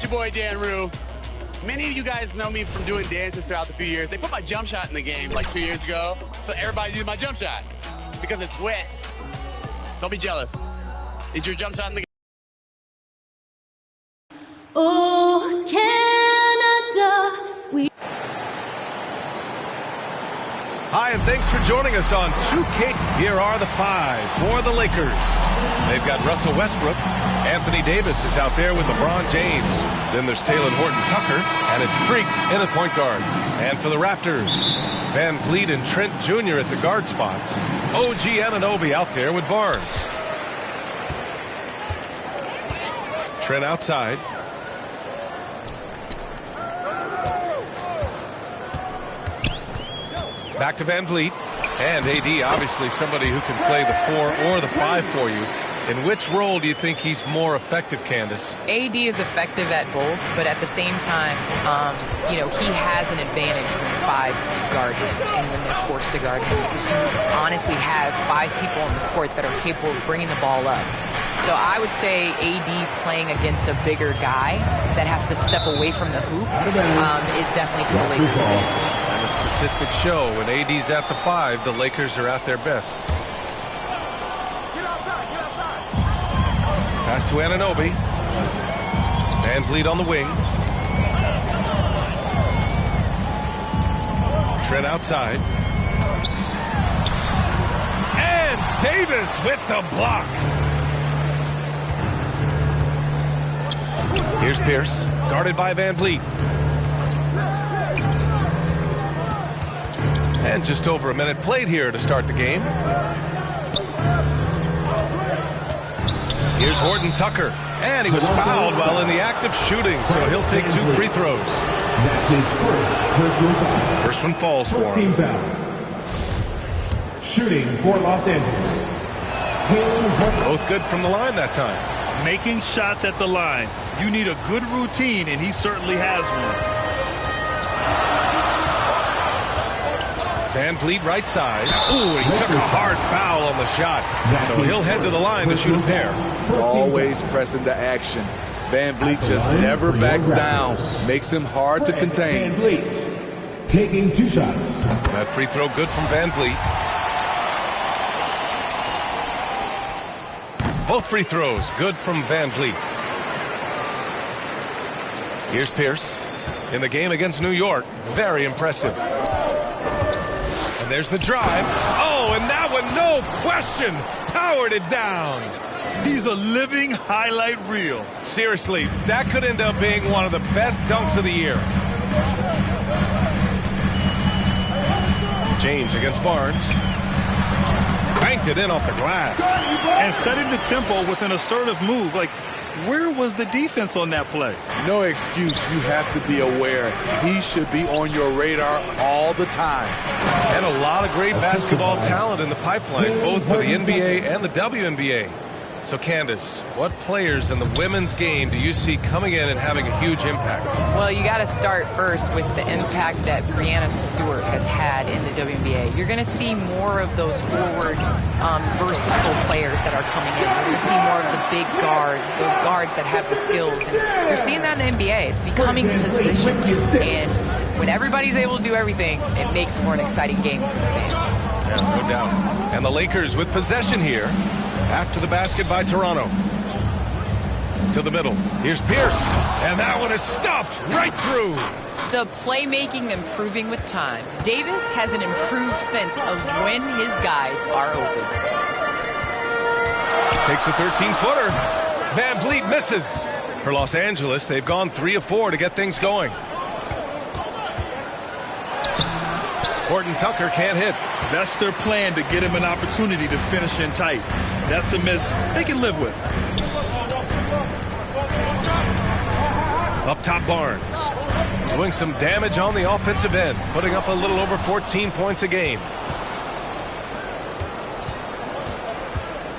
your boy Dan Rue. Many of you guys know me from doing dances throughout the few years. They put my jump shot in the game like 2 years ago, so everybody used my jump shot because it's wet. Don't be jealous. Is your jump shot in the game? Oh, Canada, we... Hi, and thanks for joining us on 2K. Here are the five for the Lakers. They've got Russell Westbrook. Anthony Davis is out there with LeBron James. Then there's Taylor Horton-Tucker, and it's Freak in at point guard. And for the Raptors, Van Vliet and Trent Jr. at the guard spots. OG Anunoby out there with Barnes. Trent outside. Back to Van Vliet. And AD, obviously somebody who can play the 4 or the 5 for you. In which role do you think he's more effective, Candace? AD is effective at both, but at the same time, he has an advantage when fives guard him and when they're forced to guard him, because you honestly have 5 people on the court that are capable of bringing the ball up. So I would say AD playing against a bigger guy that has to step away from the hoop is definitely to the Lakers' advantage. And the statistics show when AD's at the 5, the Lakers are at their best. Pass to Anunoby. Van Vliet on the wing. Trent outside. And Davis with the block. Here's Pierce, guarded by Van Vliet. And just over a minute played here to start the game. Here's Horton-Tucker, and he was fouled while in the act of shooting, so he'll take 2 free throws. That's his First one falls for him. Shooting for Los Angeles. Both good from the line that time. Making shots at the line. You need a good routine, and he certainly has one. Van Vliet right side. Ooh, he took a hard foul on the shot. So he'll head to the line to shoot a pair. He's always pressing the action. Van Vliet just never backs down. Makes him hard to contain. Van Vliet taking 2 shots. That free throw good from Van Vliet. Both free throws good from Van Vliet. Here's Pierce. In the game against New York, very impressive. And there's the drive. Oh, and that one, no question, powered it down. He's a living highlight reel. Seriously, that could end up being one of the best dunks of the year. James against Barnes. Banked it in off the glass. And setting the tempo with an assertive move. Like, where was the defense on that play? No excuse. You have to be aware. He should be on your radar all the time. And a lot of great basketball talent in the pipeline, both for the NBA and the WNBA. So, Candace, what players in the women's game do you see coming in and having a huge impact? Well, you got to start first with the impact that Breanna Stewart has had in the WNBA. You're going to see more of those forward, versatile players that are coming in. You're going to see more of the big guards, those guards that have the skills. And you're seeing that in the NBA. It's becoming positionless. And when everybody's able to do everything, it makes for an exciting game for the fans. Yeah, no doubt. And the Lakers with possession here. After the basket by Toronto. To the middle. Here's Pierce. And that one is stuffed right through. The playmaking improving with time. Davis has an improved sense of when his guys are open. Takes a 13-footer. Van Vliet misses. For Los Angeles, they've gone 3 of 4 to get things going. Horton-Tucker can't hit. That's their plan, to get him an opportunity to finish in tight. That's a miss they can live with. Up top, Barnes. Doing some damage on the offensive end. Putting up a little over 14 points a game.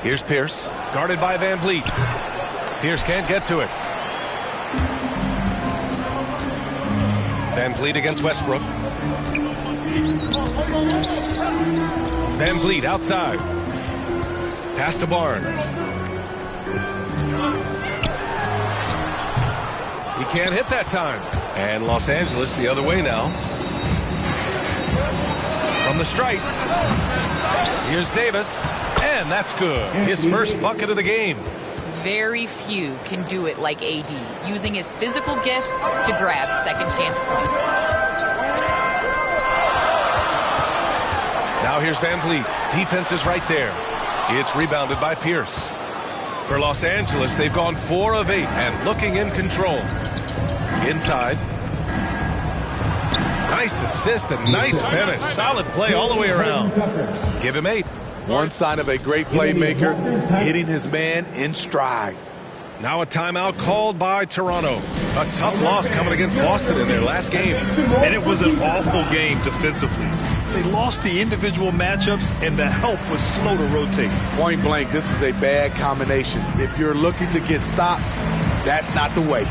Here's Pierce. Guarded by Van Vliet. Pierce can't get to it. Van Vliet against Westbrook. Van Vliet outside. Pass to Barnes. He can't hit that time. And Los Angeles the other way now. From the stripe. Here's Davis. And that's good. His first bucket of the game. Very few can do it like AD, using his physical gifts to grab second chance points. Now here's Van Vliet. Defense is right there. It's rebounded by Pierce. For Los Angeles, they've gone 4 of 8 and looking in control. Inside. Nice assist and nice finish. Solid play all the way around. Give him 8. One sign of a great playmaker, hitting his man in stride. Now a timeout called by Toronto. A tough loss coming against Boston in their last game. And it was an awful game defensively. They lost the individual matchups, and the help was slow to rotate. Point blank, this is a bad combination. If you're looking to get stops, that's not the way.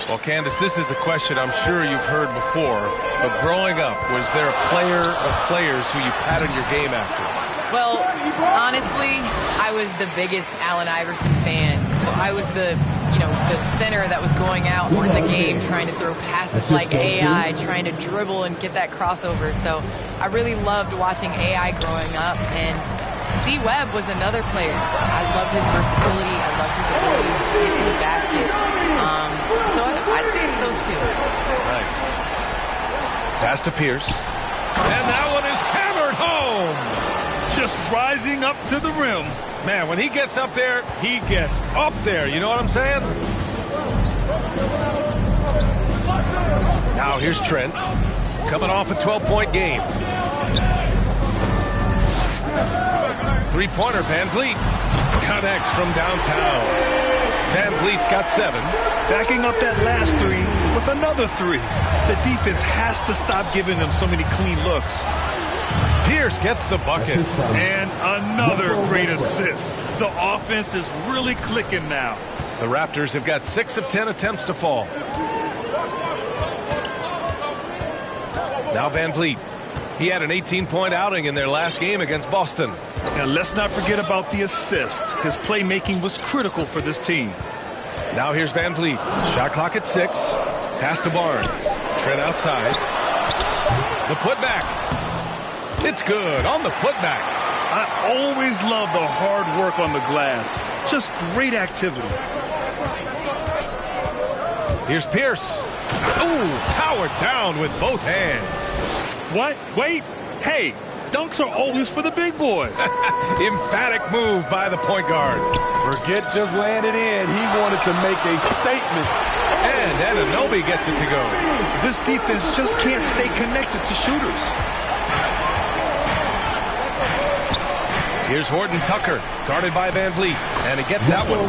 Well, Candace, this is a question I'm sure you've heard before, but growing up, was there a player or players who you patterned your game after? Well, honestly, I was the biggest Allen Iverson fan. So I was the center that was going out in the game, trying to throw passes like AI, trying to dribble and get that crossover. So I really loved watching AI growing up, and C. Webb was another player. I loved his versatility. I loved his ability to get to the basket. So I'd say it's those two. Nice. Pass to Pierce. And that one is hammered home. Just rising up to the rim. Man, when he gets up there, he gets up there. You know what I'm saying? Now here's Trent. Coming off a 12-point game. Three-pointer, Van Vliet. Connects from downtown. Van Vliet's got 7. Backing up that last 3 with another 3. The defense has to stop giving them so many clean looks. Pierce gets the bucket. And another great assist. The offense is really clicking now. The Raptors have got 6 of 10 attempts to fall. Now Van Vliet. He had an 18-point outing in their last game against Boston. And let's not forget about the assist. His playmaking was critical for this team. Now here's Van Vliet. Shot clock at 6. Pass to Barnes. Trent outside. The putback. It's good on the putback. I always love the hard work on the glass. Just great activity. Here's Pierce. Ooh, powered down with both hands. What? Wait. Hey, dunks are always for the big boys. Emphatic move by the point guard. Forget just landed in. He wanted to make a statement. And Anunoby gets it to go. This defense just can't stay connected to shooters. Here's Horton Tucker, guarded by Van Vliet, and he gets that one.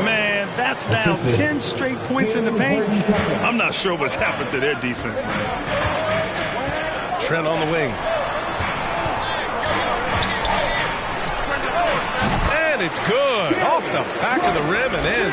Man, that's now 10 straight points in the paint. I'm not sure what's happened to their defense, man. Trent on the wing. And it's good. Off the back of the rim and in.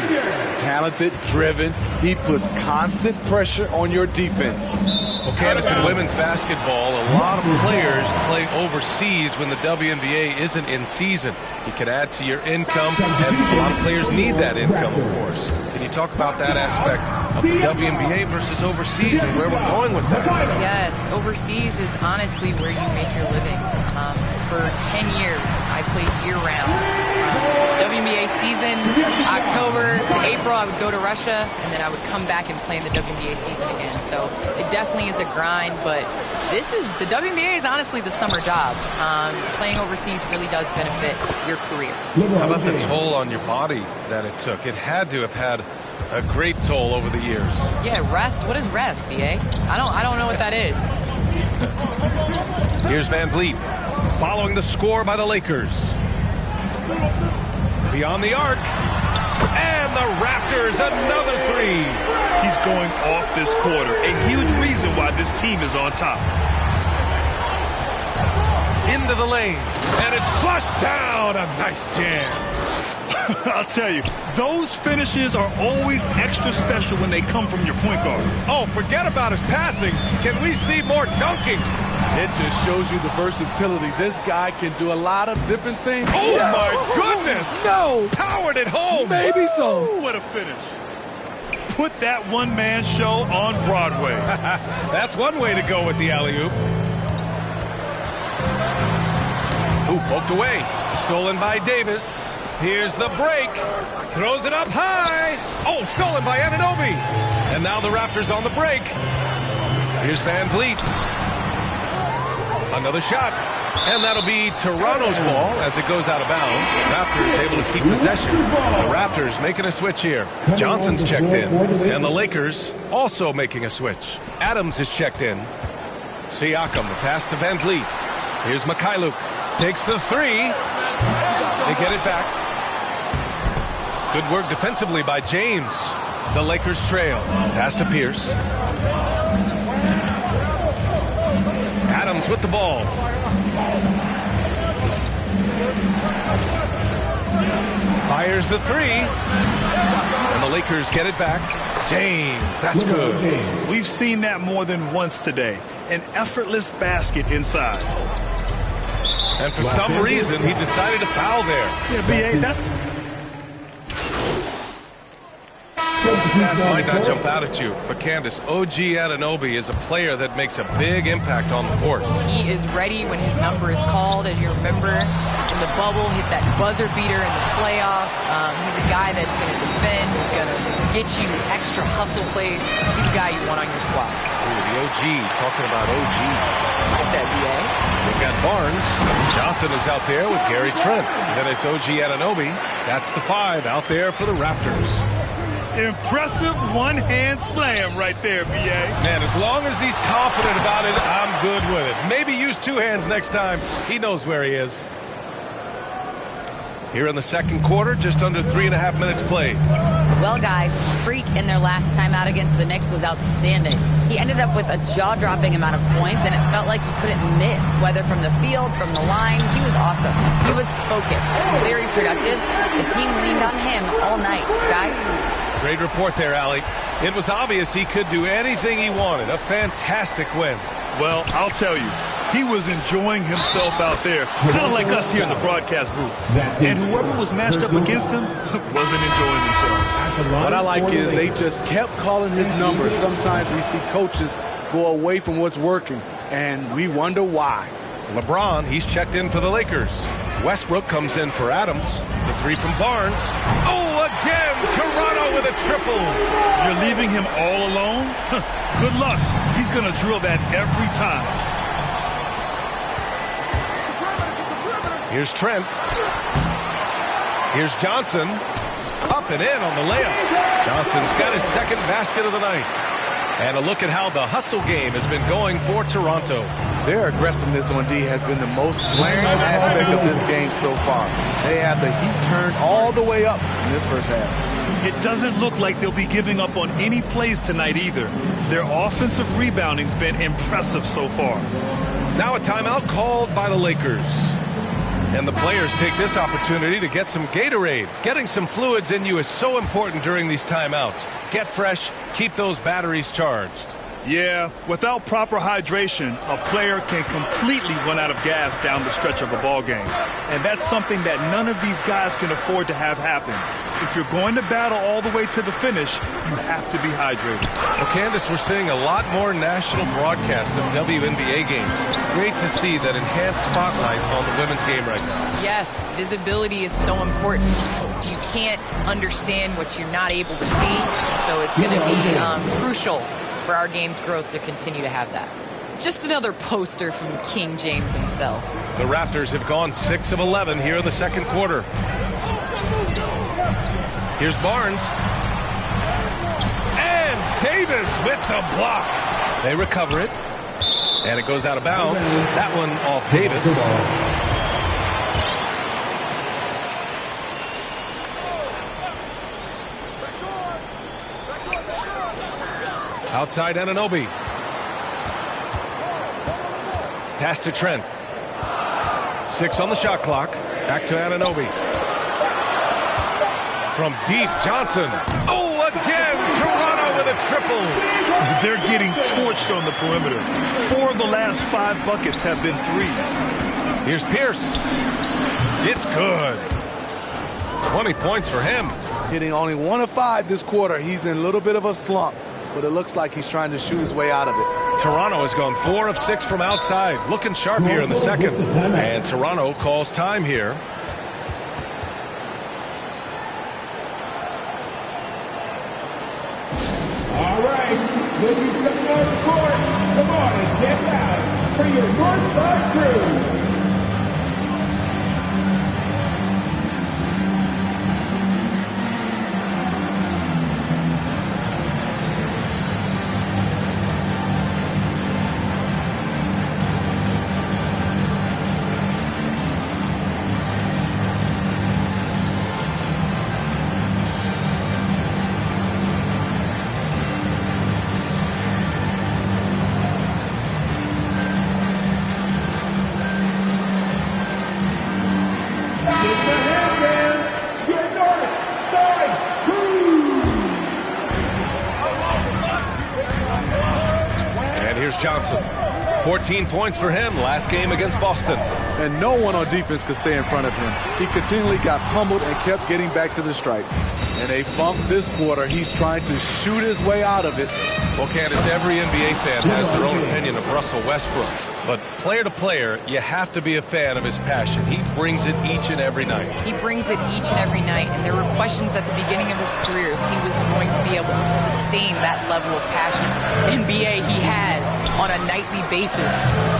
Talented, driven. He puts constant pressure on your defense. Well, Candace, in women's basketball, a lot of players play overseas when the WNBA isn't in season. You can add to your income, and a lot of players need that income, of course. Can you talk about that aspect of the WNBA versus overseas and where we're going with that? Yes, overseas is honestly where you make your living. For 10 years, I played year-round. WNBA season, October to April, I would go to Russia, and then I would come back and play in the WNBA season again. So it definitely is a grind, but the WNBA is honestly the summer job. Playing overseas really does benefit your career. How about the toll on your body that it took? It had to have had a great toll over the years. Yeah, rest. What is rest, BA? I don't know what that is. Here's Van Vliet, following the score by the Lakers. Beyond the arc. And the Raptors, another 3. He's going off this quarter. A huge reason why this team is on top. Into the lane. And it's flushed down. A nice jam. I'll tell you, those finishes are always extra special when they come from your point guard. Oh, forget about his passing. Can we see more dunking? It just shows you the versatility. This guy can do a lot of different things. Oh, my goodness. No. Powered it home. Maybe so. Ooh, what a finish. Put that one-man show on Broadway. That's one way to go with the alley-oop. Ooh, poked away. Stolen by Davis. Here's the break. Throws it up high. Oh, stolen by Anunoby. And now the Raptors on the break. Here's Van Vliet. Another shot. And that'll be Toronto's ball as it goes out of bounds. Raptors able to keep possession. The Raptors making a switch here. Johnson's checked in. And the Lakers also making a switch. Adams is checked in. Siakam, the pass to Van Vliet. Here's Mikhailuk. Takes the three. They get it back. Good work defensively by James. The Lakers trail. Pass to Pierce. Adams with the ball. Fires the three. And the Lakers get it back. James, that's good. We've seen that more than once today. An effortless basket inside. And for some reason, he decided to foul there. Yeah, B.A., that... Stats might not jump out at you, but Candace, OG Anunoby is a player that makes a big impact on the court. He is ready when his number is called, as you remember. In the bubble, hit that buzzer beater in the playoffs. He's a guy that's going to defend. He's going to get you extra hustle plays. He's a guy you want on your squad. Ooh, the OG, talking about OG. Like that, B.A. They've got Barnes. Johnson is out there with Gary Trent. Then it's OG Anunoby. That's the 5 out there for the Raptors. Impressive one-hand slam right there, B.A. Man, as long as he's confident about it, I'm good with it. Maybe use 2 hands next time. He knows where he is. Here in the second quarter, just under 3.5 minutes played. Well, guys, Freak in their last timeout against the Knicks was outstanding. He ended up with a jaw-dropping amount of points, and it felt like he couldn't miss, whether from the field, from the line. He was awesome. He was focused, very productive. The team leaned on him all night, guys. Great report there, Allie. It was obvious he could do anything he wanted. A fantastic win. Well, I'll tell you, he was enjoying himself out there, kind of like us here in the broadcast booth. And whoever was matched up against him wasn't enjoying themselves. What I like is they just kept calling his number. Sometimes we see coaches go away from what's working, and we wonder why. LeBron, he's checked in for the Lakers. Westbrook comes in for Adams. The 3 from Barnes. Oh, again, Toronto with a triple. You're leaving him all alone? Good luck. He's going to drill that every time. Here's Trent. Here's Johnson. Up and in on the layup. Johnson's got his second basket of the night. And a look at how the hustle game has been going for Toronto. Their aggressiveness on D has been the most glaring aspect of this game so far. They have the heat turned all the way up in this first half. It doesn't look like they'll be giving up on any plays tonight either. Their offensive rebounding's been impressive so far. Now a timeout called by the Lakers. And the players take this opportunity to get some Gatorade. Getting some fluids in you is so important during these timeouts. Get fresh, keep those batteries charged. Yeah, without proper hydration, a player can completely run out of gas down the stretch of a ball game. And that's something that none of these guys can afford to have happen. If you're going to battle all the way to the finish, you have to be hydrated. Well, Candace, we're seeing a lot more national broadcast of WNBA games. Great to see that enhanced spotlight on the women's game right now. Yes, visibility is so important. You can't understand what you're not able to see, so it's going to be crucial for our game's growth to continue to have that. Just another poster from King James himself. The Raptors have gone 6 of 11 here in the second quarter. Here's Barnes. And Davis with the block. They recover it. And it goes out of bounds. That one off Davis. Outside Anunoby. Pass to Trent. 6 on the shot clock. Back to Anunoby. From deep, Johnson. Oh, again, Toronto with a triple. They're getting torched on the perimeter. 4 of the last 5 buckets have been threes. Here's Pierce. It's good. 20 points for him. Hitting only 1 of 5 this quarter. He's in a little bit of a slump, but it looks like he's trying to shoot his way out of it. Toronto has gone 4 of 6 from outside. Looking sharp here in the second. And Toronto calls time here. All right, ladies coming on the court. Come on and get loud for your Northside crew. Johnson. 14 points for him last game against Boston. And no one on defense could stay in front of him. He continually got pummeled and kept getting back to the stripe. And a funk this quarter. He's trying to shoot his way out of it. Well, Candace, every NBA fan has their own opinion of Russell Westbrook. But player to player, you have to be a fan of his passion. He brings it each and every night. He brings it each and every night, and there were questions at the beginning of his career if he was going to be able to sustain that level of passion. NBA, he has on a nightly basis.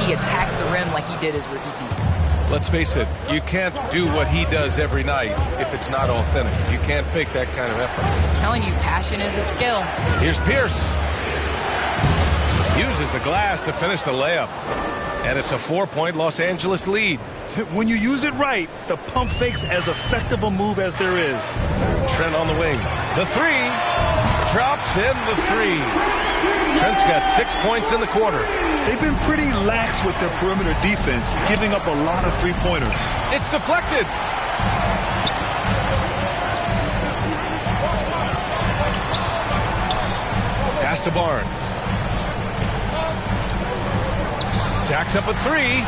He attacks the rim like he did his rookie season. Let's face it, you can't do what he does every night if it's not authentic. You can't fake that kind of effort. I'm telling you, passion is a skill. Here's Pierce. Uses the glass to finish the layup. And it's a 4-point Los Angeles lead. When you use it right, the pump fake's as effective a move as there is. Trent on the wing. The three. Drops in the three. Trent's got 6 points in the quarter. They've been pretty lax with their perimeter defense, giving up a lot of three-pointers. It's deflected. Pass to Barnes. Jacks up a three,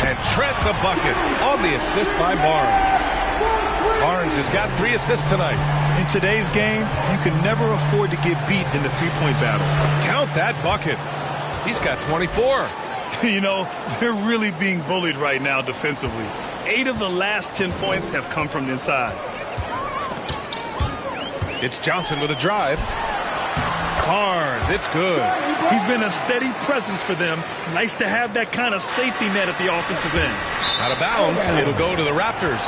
and Trent the bucket on the assist by Barnes. Barnes has got 3 assists tonight. In today's game, you can never afford to get beat in the three-point battle. Count that bucket. He's got 24. You know, they're really being bullied right now defensively. 8 of the last 10 points have come from inside. It's Johnson with a drive. Barnes, it's good. He's been a steady presence for them. Nice to have that kind of safety net at the offensive end. Out of bounds, it'll go to the Raptors.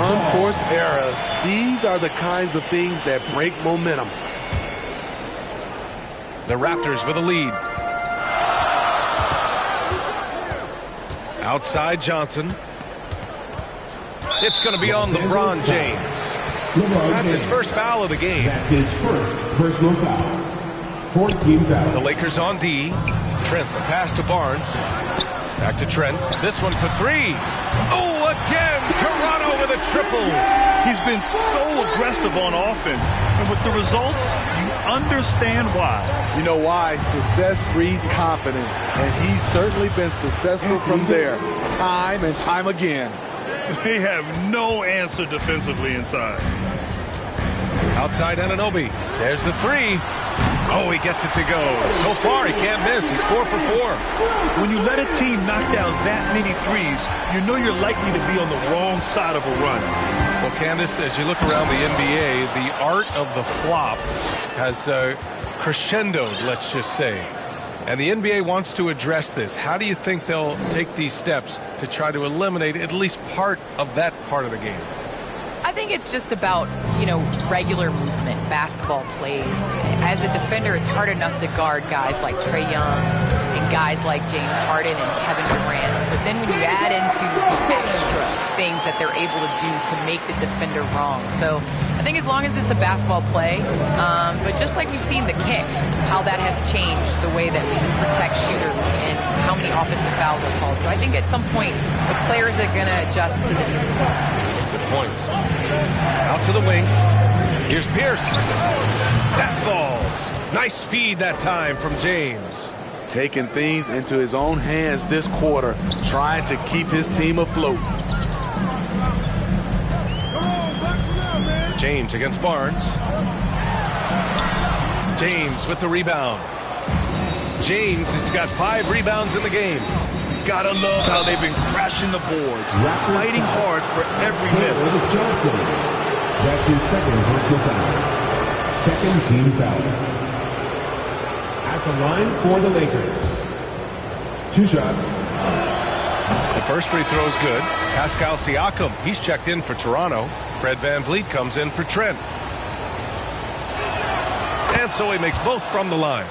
Unforced errors. These are the kinds of things that break momentum. The Raptors with a lead. Outside Johnson. It's going to be on LeBron James. That's his first foul of the game. That's his first personal foul. 14 fouls. The Lakers on D. Trent, the pass to Barnes. Back to Trent. This one for 3. Oh, again! Toronto with a triple. He's been so aggressive on offense. And with the results, you understand why. You know why? Success breeds confidence. And he's certainly been successful from there, time and time again. They have no answer defensively inside. Outside Anunoby. There's the 3. Oh, he gets it to go. So far, he can't miss. He's 4 for 4. When you let a team knock down that many threes, you know you're likely to be on the wrong side of a run. Well, Candace, as you look around the NBA, the art of the flop has crescendoed, let's just say. And the NBA wants to address this. How do you think they'll take these steps to try to eliminate at least part of that part of the game? I think it's just about, regular movement, basketball plays. As a defender, it's hard enough to guard guys like Trae Young and guys like James Harden and Kevin Durant. But then when you add into the extra things that they're able to do to make the defender wrong. So I think as long as it's a basketball play, but just like we've seen the kick, how that has changed the way that we protect shooters and how many offensive fouls are called. So I think at some point, the players are going to adjust to the defense. Good points. Out to the wing. Here's Pierce. That falls. Nice feed that time from James. Taking things into his own hands this quarter, trying to keep his team afloat. James against Barnes. James with the rebound. James has got 5 rebounds in the game. Gotta love how they've been crashing the boards, fighting hard for every miss. Johnson. That's his second personal foul. Second team foul. At the line for the Lakers. 2 shots. The first free throw is good. Pascal Siakam, he's checked in for Toronto. Fred VanVleet comes in for Trent. And so he makes both from the line.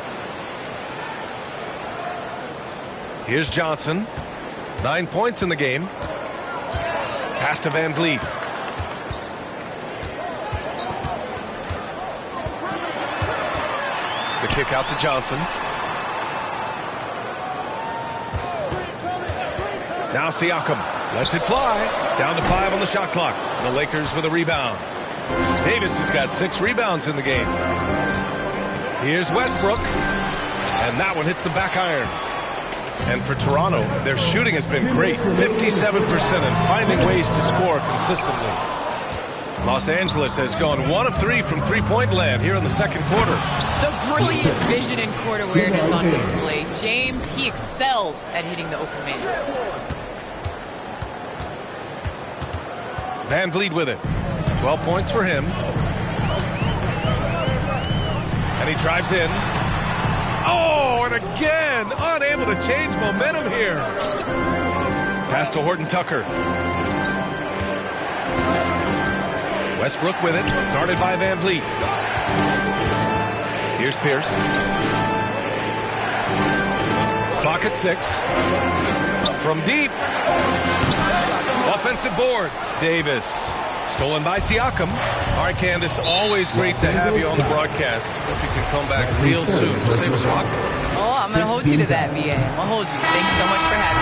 Here's Johnson. 9 points in the game. Pass to VanVleet. The kick out to Johnson. Now Siakam lets it fly. Down to 5 on the shot clock. The Lakers with a rebound. Davis has got 6 rebounds in the game. Here's Westbrook. And that one hits the back iron. And for Toronto, their shooting has been great. 57% and finding ways to score consistently. Los Angeles has gone 1 of 3 from three-point land here in the second quarter. The brilliant vision and court awareness on display. James, he excels at hitting the open man. VanVleet with it. 12 points for him. And he drives in. Oh, and again, unable to change momentum here. Pass to Horton Tucker. Westbrook with it, guarded by VanVleet. Here's Pierce. Clock at 6. From deep. Offensive board. Davis. Stolen by Siakam. All right, Candace, always great to have you on the broadcast. Hope you can come back real soon. Say what's up. Oh, I'm going to hold you to that, VA. I'll hold you. Thanks so much for having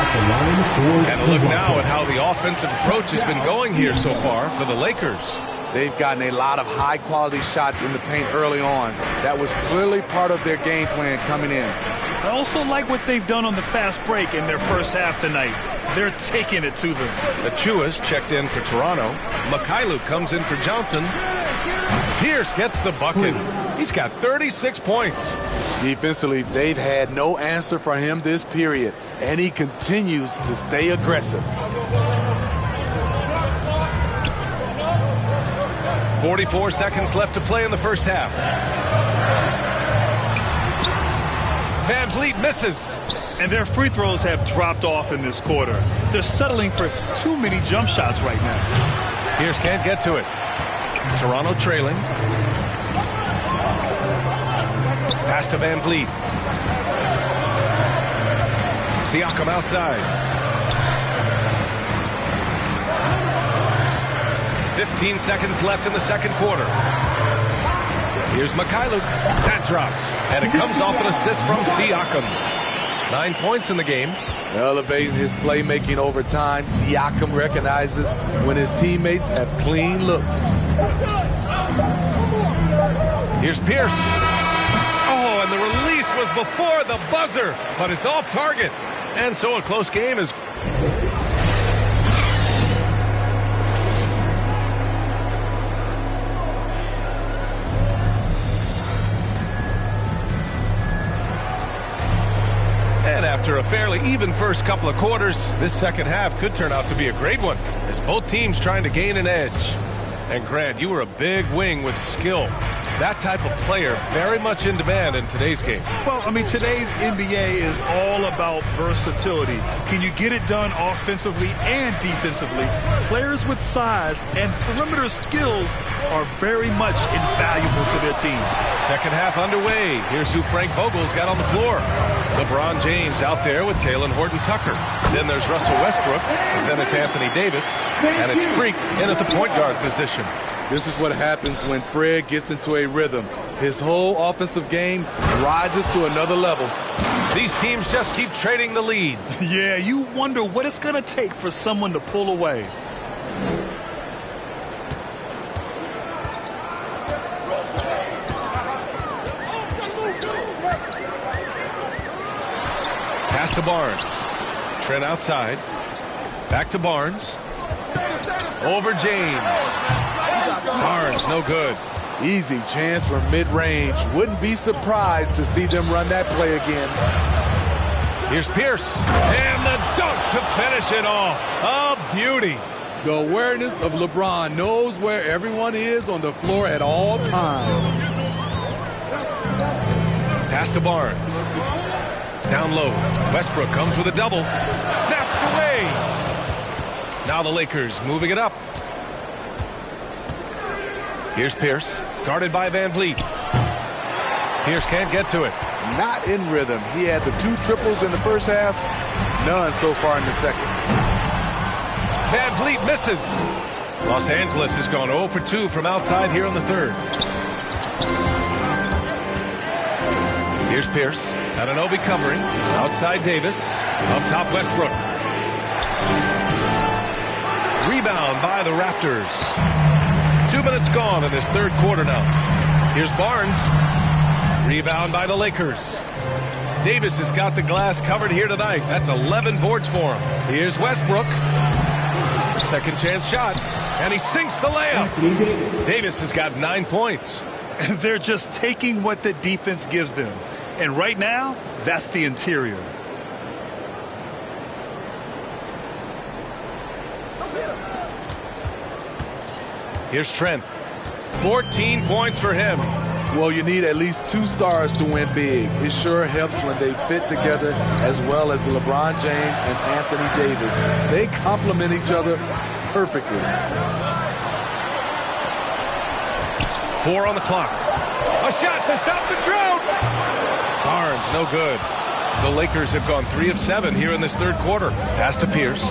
me. And a look now at how the offensive approach has been going here so far for the Lakers. They've gotten a lot of high-quality shots in the paint early on. That was clearly part of their game plan coming in. I also like what they've done on the fast break in their first half tonight. They're taking it to them. Achua's checked in for Toronto. Mikhailuk comes in for Johnson. Pierce gets the bucket. He's got 36 points. Defensively, they've had no answer for him this period, and he continues to stay aggressive. 44 seconds left to play in the first half. VanVleet misses. And their free throws have dropped off in this quarter. They're settling for too many jump shots right now. Pierce can't get to it. Toronto trailing. Pass to VanVleet. Siakam outside. 15 seconds left in the second quarter. Here's Mikhailuk. That drops. And it comes off an assist from Siakam. 9 points in the game. Elevating his playmaking over time, Siakam recognizes when his teammates have clean looks. Here's Pierce. Oh, and the release was before the buzzer, but it's off target. And so a close game is... And after a fairly even first couple of quarters, this second half could turn out to be a great one, as both teams trying to gain an edge. And Grant, you were a big wing with skill. That type of player very much in demand in today's game. Well, I mean, today's NBA is all about versatility. Can you get it done offensively and defensively? Players with size and perimeter skills are very much invaluable to their team. Second half underway. Here's who Frank Vogel's got on the floor. LeBron James out there with Taylor Horton Tucker. Then there's Russell Westbrook. And then it's Anthony Davis. And it's Freak in at the point guard position. This is what happens when Fred gets into a rhythm. His whole offensive game rises to another level. These teams just keep trading the lead. Yeah, you wonder what it's going to take for someone to pull away. Pass to Barnes. Trent outside. Back to Barnes. Over James. Barnes, no good. Easy chance for mid-range. Wouldn't be surprised to see them run that play again. Here's Pierce. And the dunk to finish it off. A beauty. The awareness of LeBron knows where everyone is on the floor at all times. Pass to Barnes. Down low. Westbrook comes with a double. Snatched away. Now the Lakers moving it up. Here's Pierce. Guarded by Van Vliet. Pierce can't get to it. Not in rhythm. He had the 2 triples in the first half. None so far in the second. Van Vliet misses. Los Angeles has gone 0 for 2 from outside here in the third. Here's Pierce. Anunoby covering. Outside Davis. Up top Westbrook. Rebound by the Raptors. 2 minutes gone in this third quarter now. Here's Barnes. Rebound by the Lakers. Davis has got the glass covered here tonight. That's 11 boards for him. Here's Westbrook. Second chance shot. And he sinks the layup. Davis has got 9 points. They're just taking what the defense gives them. And right now, that's the interior. Here's Trent. 14 points for him. Well, you need at least 2 stars to win big. It sure helps when they fit together, as well as LeBron James and Anthony Davis. They complement each other perfectly. 4 on the clock. A shot to stop the drought. Barnes, no good. The Lakers have gone 3 of 7 here in this third quarter. Pass to Pierce.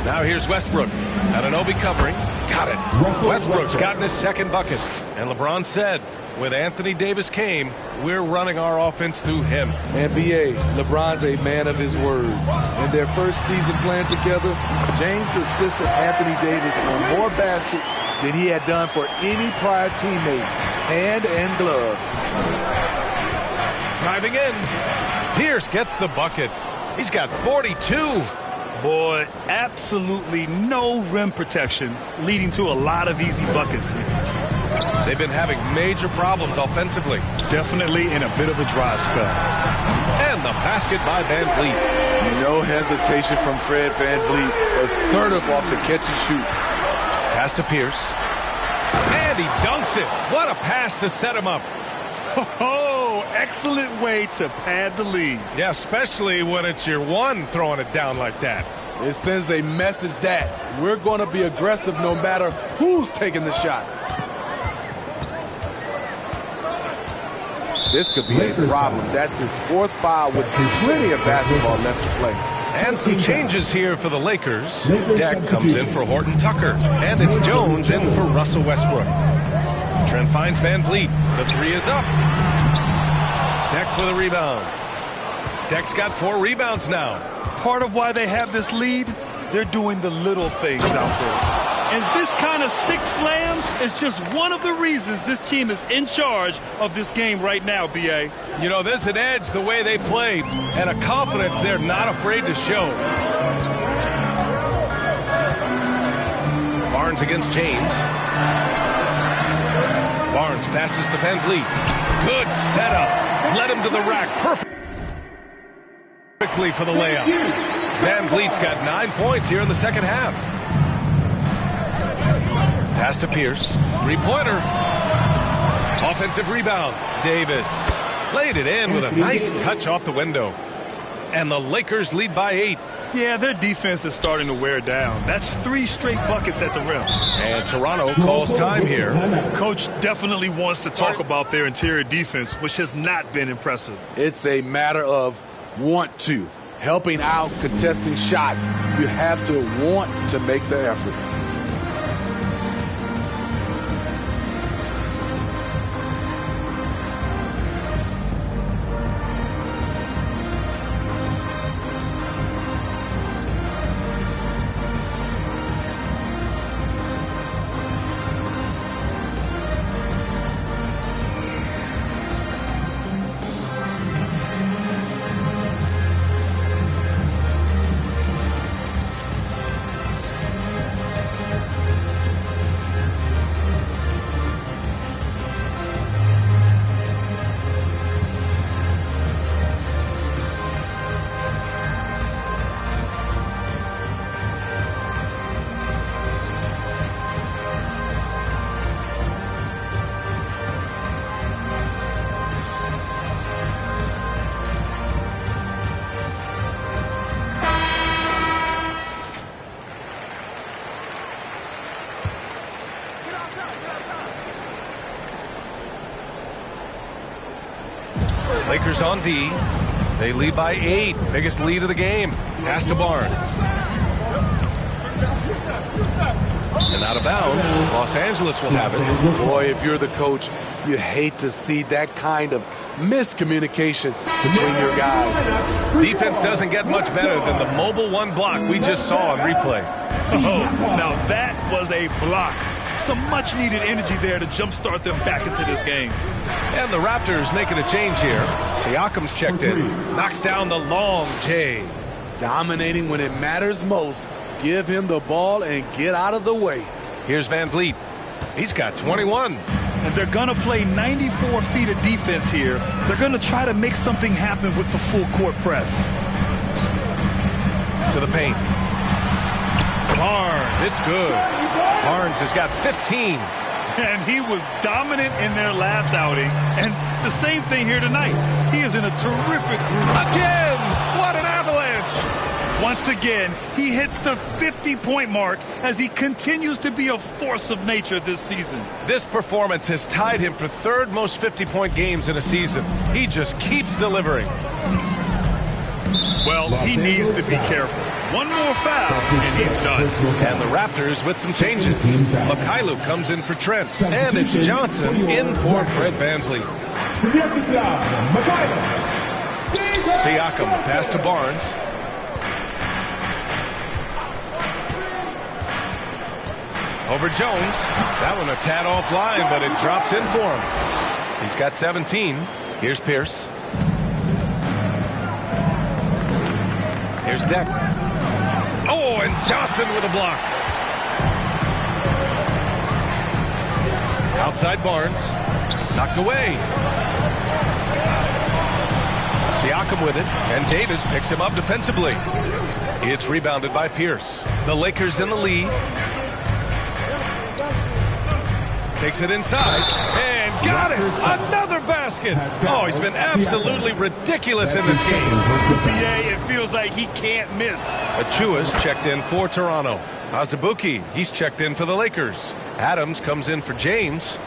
Now here's Westbrook. Anunoby covering. Got it. Westbrook's gotten his second bucket. And LeBron said, when Anthony Davis came, we're running our offense through him. NBA, LeBron's a man of his word. In their first season playing together, James assisted Anthony Davis on more baskets than he had done for any prior teammate, hand and glove. Driving in. Pierce gets the bucket. He's got 42. Boy, absolutely no rim protection, leading to a lot of easy buckets here. They've been having major problems offensively. Definitely in a bit of a dry spell. And the basket by Van Vliet. No hesitation from Fred Van Vliet. Assertive off the catch and shoot. Pass to Pierce. And he dunks it. What a pass to set him up. Oh, excellent way to pad the lead. Yeah, especially when it's your one throwing it down like that. It sends a message that we're going to be aggressive no matter who's taking the shot. This could be a problem. That's his 4th foul with plenty of basketball left to play. And some changes here for the Lakers. Deck comes in for Horton Tucker. And it's Jones in for Russell Westbrook. Trent finds Van Vliet. The 3 is up. Deck with a rebound. Deck's got 4 rebounds now. Part of why they have this lead, they're doing the little things out there. And this kind of 6 slam is just one of the reasons this team is in charge of this game right now, B.A. You know, there's an edge the way they played and a confidence they're not afraid to show. Barnes against James. Barnes passes to Van Vliet. Good setup. Led him to the rack. Perfectly for the layup. Van Vliet's got 9 points here in the second half. Pass to Pierce. 3-pointer. Offensive rebound. Davis laid it in with a nice touch off the window. And the Lakers lead by 8. Yeah, their defense is starting to wear down. That's 3 straight buckets at the rim. And Toronto calls time here. Coach definitely wants to talk about their interior defense, which has not been impressive. It's a matter of want to. Helping out, contesting shots. You have to want to make the effort. Lakers on D. They lead by 8. Biggest lead of the game. Pass to Barnes. And out of bounds. Los Angeles will have it. Boy, if you're the coach, you hate to see that kind of miscommunication between your guys. Defense doesn't get much better than the mobile one block we just saw on replay. Oh, now that was a block. Some much-needed energy there to jumpstart them back into this game. And the Raptors making a change here. Siakam's checked in. Knocks down the long J. Dominating when it matters most. Give him the ball and get out of the way. Here's Van Vliet. He's got 21. And they're going to play 94 feet of defense here. They're going to try to make something happen with the full court press. To the paint. Barnes, it's good. Barnes has got 15. And he was dominant in their last outing. And the same thing here tonight. He is in a terrific group. Again! What an avalanche! Once again, he hits the 50-point mark as he continues to be a force of nature this season. This performance has tied him for third most 50-point games in a season. He just keeps delivering. Well, he needs to be careful. One more foul, and he's done. And the Raptors with some changes. Mikhailuk comes in for Trent, and it's Johnson in for Fred VanVleet. Siakam, pass to Barnes. Over Jones. That one a tad offline, but it drops in for him. He's got 17. Here's Pierce. Here's Deck. Oh, and Johnson with a block. Outside Barnes. Knocked away. Siakam with it, and Davis picks him up defensively. It's rebounded by Pierce. The Lakers in the lead. Takes it inside, and got it! Another basket! Oh, he's been absolutely ridiculous in this game. BA, it feels like he can't miss. Achua's checked in for Toronto. Azubuike, he's checked in for the Lakers. Adams comes in for James.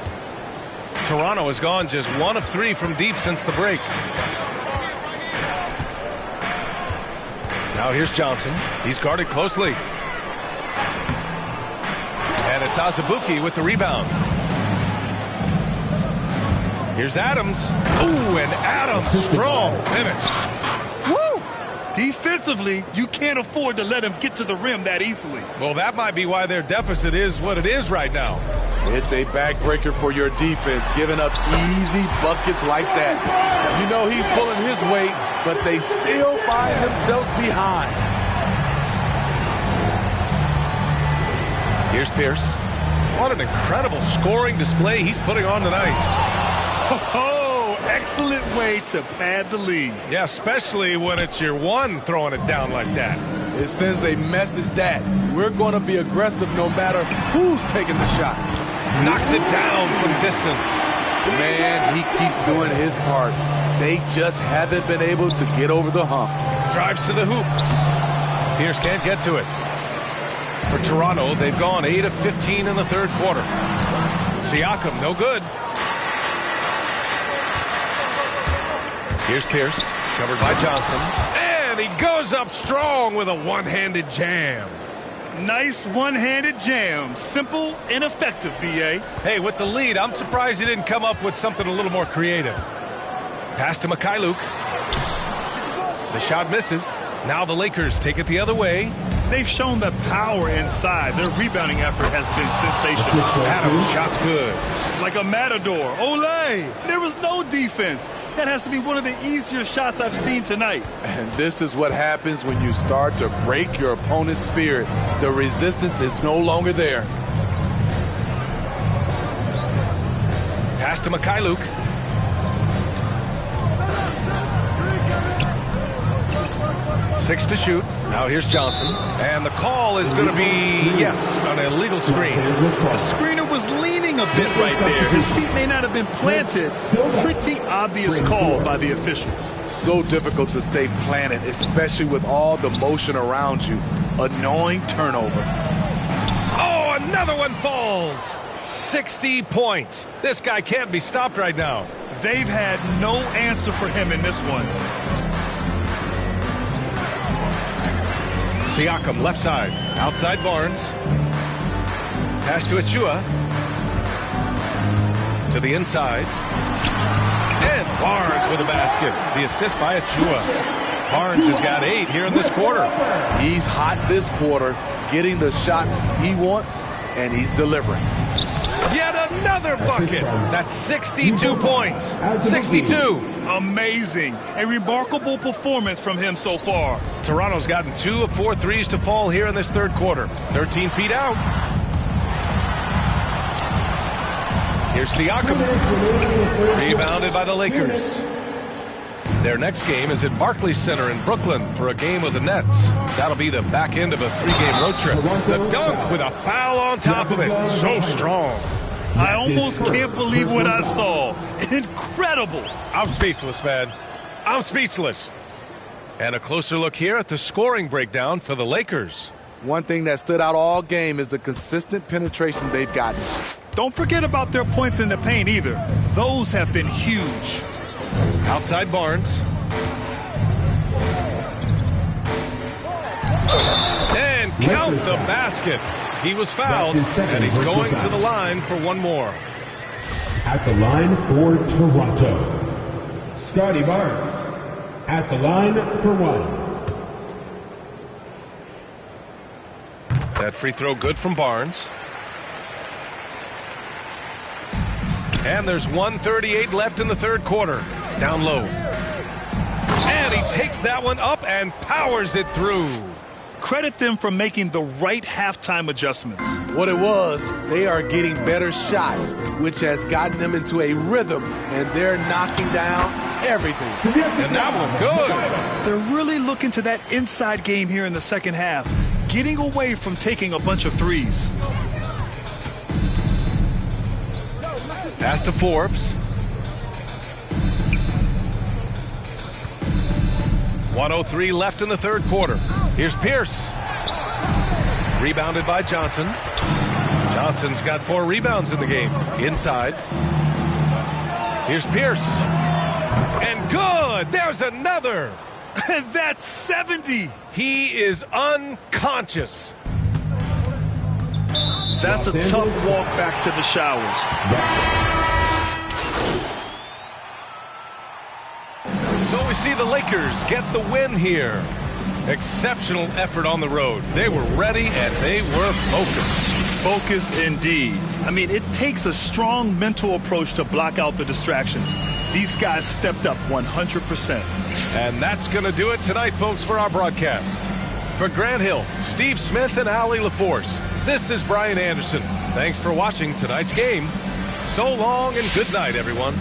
Toronto has gone just 1 of 3 from deep since the break. Now here's Johnson. He's guarded closely. And it's Azubuike with the rebound. Here's Adams. Ooh, and Adams, strong finish. Woo! Defensively, you can't afford to let him get to the rim that easily. Well, that might be why their deficit is what it is right now. It's a backbreaker for your defense, giving up easy buckets like that. You know he's pulling his weight, but they still find themselves behind. Here's Pierce. What an incredible scoring display he's putting on tonight. Oh, excellent way to pad the lead. Yeah, especially when it's your one throwing it down like that. It sends a message that we're going to be aggressive no matter who's taking the shot. Knocks it down from distance. Man, he keeps doing his part. They just haven't been able to get over the hump. Drives to the hoop. Pierce can't get to it. For Toronto, they've gone 8 of 15 in the third quarter. Siakam, no good. Here's Pierce, covered by Johnson. And he goes up strong with a one-handed jam. Nice one-handed jam. Simple and effective, B.A. Hey, with the lead, I'm surprised he didn't come up with something a little more creative. Pass to Mikhailuk. The shot misses. Now the Lakers take it the other way. They've shown the power inside. Their rebounding effort has been sensational. Adams, shot's good. Like a matador. Olay! There was no defense. That has to be one of the easier shots I've seen tonight. And this is what happens when you start to break your opponent's spirit. The resistance is no longer there. Pass to Mikhailuk. Six to shoot. Now here's Johnson. And the call is going to be, yes, an illegal screen. The screener was leaning a bit right there. His feet may not have been planted. Pretty obvious call by the officials. So difficult to stay planted, especially with all the motion around you. Annoying turnover. Oh, another one falls. 60 points. This guy can't be stopped right now. They've had no answer for him in this one. Siakam left side, outside Barnes. Pass to Achua. To the inside. And Barnes with a basket. The assist by Achua. Barnes has got 8 here in this quarter. He's hot this quarter, getting the shots he wants, and he's delivering. Yet another bucket. That's 62 points. 62. Amazing. A remarkable performance from him so far. Toronto's gotten 2 of 4 threes to fall here in this third quarter. 13 feet out. Here's Siakam. Rebounded by the Lakers. Their next game is at Barclays Center in Brooklyn for a game with the Nets. That'll be the back end of a 3-game road trip. The dunk with a foul on top of it. So strong. I almost can't believe what I saw. Incredible. I'm speechless, man. I'm speechless. And a closer look here at the scoring breakdown for the Lakers. One thing that stood out all game is the consistent penetration they've gotten. Don't forget about their points in the paint either. Those have been huge. Outside Barnes. And count the basket. He was fouled, and he's going to the line for one more. At the line for Toronto, Scotty Barnes. At the line for 1. That free throw good from Barnes. And there's 1:38 left in the third quarter. Down low. And he takes that one up and powers it through. Credit them for making the right halftime adjustments. What it was, they are getting better shots, which has gotten them into a rhythm, and they're knocking down everything. And that one good. They're really looking to that inside game here in the second half, getting away from taking a bunch of threes. Pass to Forbes. 1:03 left in the third quarter. Here's Pierce. Rebounded by Johnson. Johnson's got 4 rebounds in the game. Inside. Here's Pierce. And good! There's another! And that's 70! He is unconscious. That's a tough walk back to the showers. So we see the Lakers get the win here. Exceptional effort on the road. They were ready and they were focused. Focused indeed. I mean, it takes a strong mental approach to block out the distractions. These guys stepped up 100%. And that's going to do it tonight, folks, for our broadcast. For Grant Hill, Steve Smith, and Allie LaForce, this is Brian Anderson. Thanks for watching tonight's game. So long and good night, everyone.